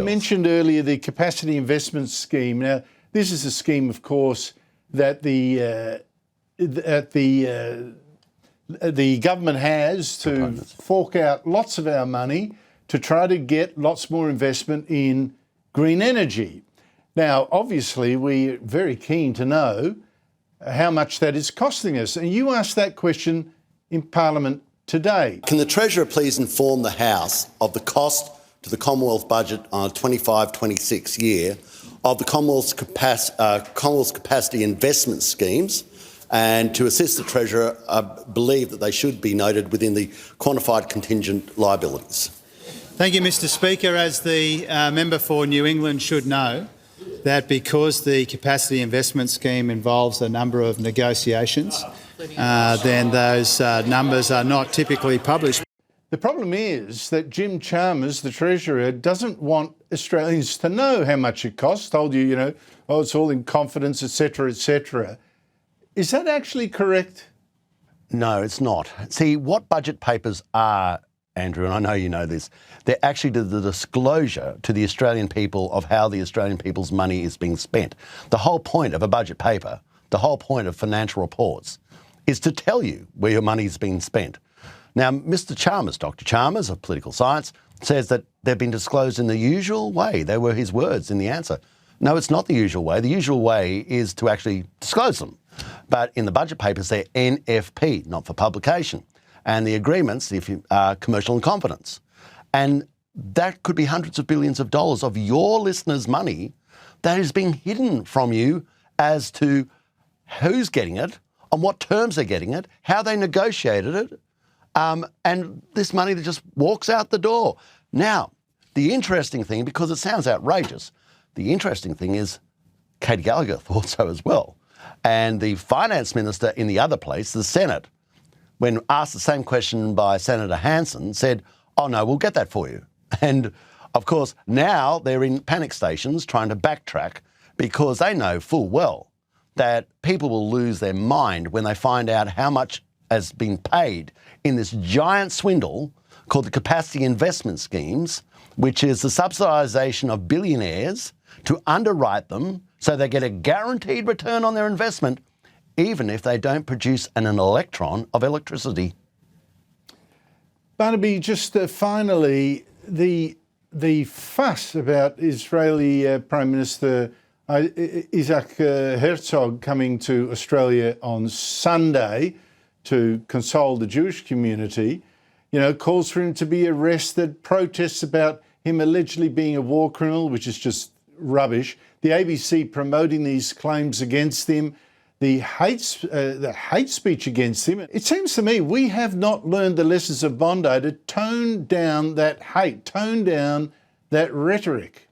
mentioned earlier the capacity investment scheme. Now, this is a scheme, of course, that the government has to fork out lots of our money to try to get lots more investment in green energy. Now, obviously, we're very keen to know how much that is costing us. And you asked that question in Parliament today. Can the Treasurer please inform the House of the cost to the Commonwealth budget on a 25-26 year of the Commonwealth's capacity investment schemes, and to assist the Treasurer, I believe that they should be noted within the quantified contingent liabilities. Thank you, Mr Speaker. As the member for New England should know, that because the capacity investment scheme involves a number of negotiations, then those numbers are not typically published. The problem is that Jim Chalmers, the Treasurer, doesn't want Australians to know how much it costs. Told you, oh, it's all in confidence, etc., etc. Is that actually correct? No, it's not. See, what budget papers are, Andrew, and I know you know this, they're actually the disclosure to the Australian people of how the Australian people's money is being spent. The whole point of a budget paper, the whole point of financial reports, is to tell you where your money is being spent. Now, Mr Chalmers, Dr Chalmers of political science, says that they've been disclosed in the usual way. They were his words in the answer. No, it's not the usual way. The usual way is to actually disclose them. But in the budget papers, they're NFP, not for publication. And the agreements, if you are commercial in confidence. And that could be hundreds of billions of dollars of your listeners' money that is being hidden from you as to who's getting it, on what terms they're getting it, how they negotiated it, and this money that just walks out the door. Now, the interesting thing, because it sounds outrageous, the interesting thing is Katie Gallagher thought so as well. And the finance minister in the other place, the Senate, when asked the same question by Senator Hanson, said, oh no, we'll get that for you. And of course, now they're in panic stations trying to backtrack because they know full well that people will lose their mind when they find out how much has been paid in this giant swindle called the capacity investment schemes, which is the subsidisation of billionaires to underwrite them so they get a guaranteed return on their investment, even if they don't produce an electron of electricity. Barnaby, just finally, the fuss about Israeli Prime Minister Isaac Herzog coming to Australia on Sunday to console the Jewish community, calls for him to be arrested, protests about him allegedly being a war criminal, which is just rubbish. The ABC promoting these claims against him, the hate speech against him. It seems to me we have not learned the lessons of Bondi to tone down that hate, tone down that rhetoric.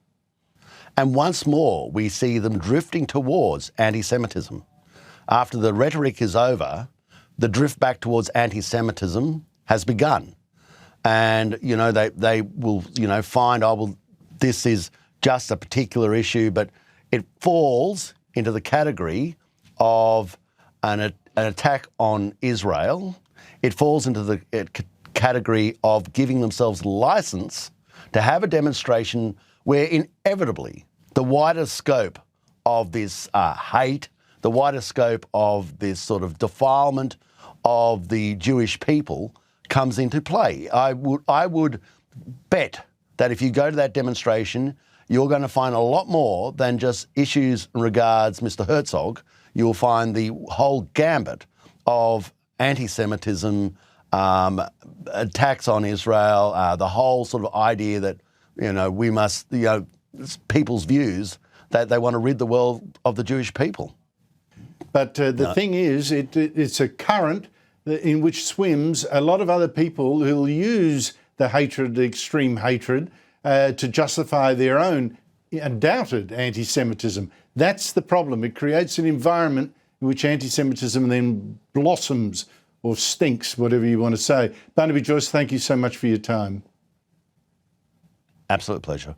And once more, we see them drifting towards anti-Semitism. After the rhetoric is over, the drift back towards anti-Semitism has begun. And, they will, find, this is just a particular issue, but it falls into the category of an attack on Israel. It falls into the category of giving themselves license to have a demonstration where inevitably the wider scope of this hate, the wider scope of this sort of defilement of the Jewish people comes into play. I would bet that if you go to that demonstration, you're going to find a lot more than just issues in regards Mr. Herzog. You'll find the whole gambit of anti-Semitism, attacks on Israel, the whole sort of idea that, we must, people's views that they want to rid the world of the Jewish people. But the thing is, it's a current in which swims a lot of other people who will use the hatred, the extreme hatred, to justify their own undoubted anti-Semitism. That's the problem. It creates an environment in which anti-Semitism then blossoms or stinks, whatever you want to say. Barnaby Joyce, thank you so much for your time. Absolute pleasure.